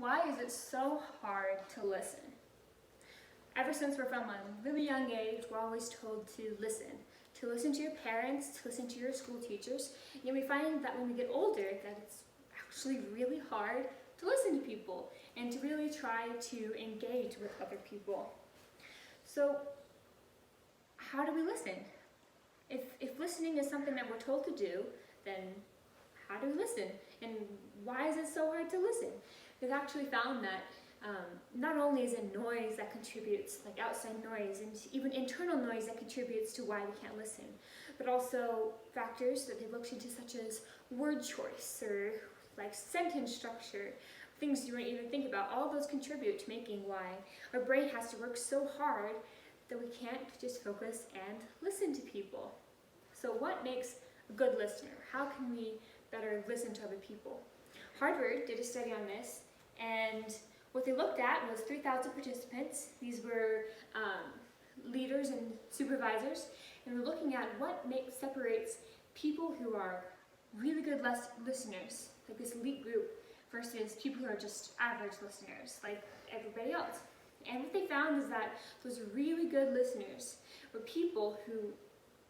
Why is it so hard to listen? Ever since we're from a really young age, we're always told to listen to your parents, to listen to your school teachers. And we find that when we get older, that it's actually really hard to listen to people and to really try to engage with other people. So, how do we listen? If listening is something that we're told to do, then how do we listen? And why is it so hard to listen? We've actually found that not only is it noise that contributes, like outside noise, and even internal noise that contributes to why we can't listen, but also factors that they've looked into, such as word choice or like sentence structure, things you wouldn't even think about. All those contribute to making why our brain has to work so hard that we can't just focus and listen to people. So what makes a good listener? How can we better listen to other people? Harvard did a study on this, and what they looked at was 3,000 participants. These were leaders and supervisors, and they're looking at what separates people who are really good listeners, like this elite group, versus people who are just average listeners, like everybody else. And what they found is that those really good listeners were people who,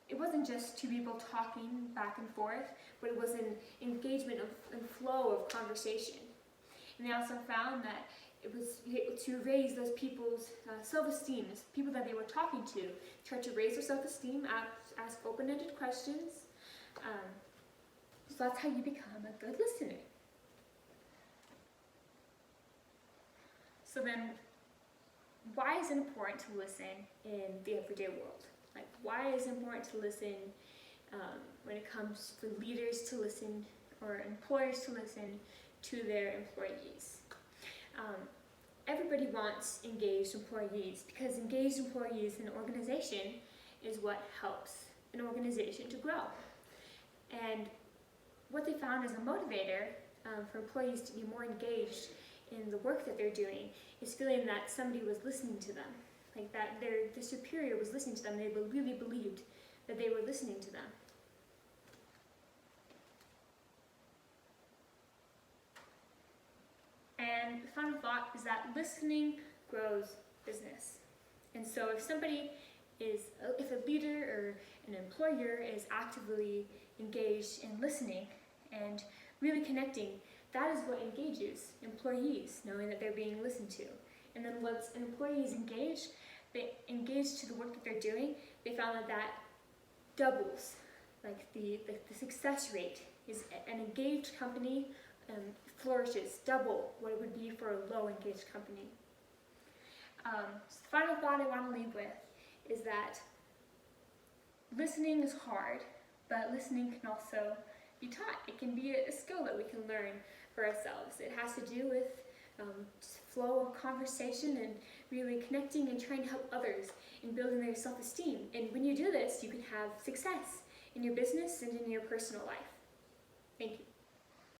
it wasn't just two people talking back and forth, but it was an engagement and flow of conversation. And they also found that it was to raise those people's self-esteem, people that they were talking to, try to raise their self-esteem, ask open-ended questions. So that's how you become a good listener. So then, why is it important to listen in the everyday world? Like, why is it important to listen when it comes for leaders to listen or employers to listen to their employees? Everybody wants engaged employees, because engaged employees in an organization is what helps an organization to grow. And what they found as a motivator for employees to be more engaged in the work that they're doing is feeling that somebody was listening to them, like that their superior was listening to them. They really believed that they were listening to them. And the final thought is that listening grows business. And so if a leader or an employer is actively engaged in listening and really connecting, that is what engages employees, knowing that they're being listened to. And then once an employee is engaged, they engage to the work that they're doing, they found that doubles, like the success rate is an engaged company flourishes double what it would be for a low engaged company. So the final thought I want to leave with is that listening is hard, but listening can also be taught. It can be a skill that we can learn for ourselves. It has to do with just flow of conversation and really connecting and trying to help others in building their self-esteem. And when you do this, you can have success in your business and in your personal life. Thank you.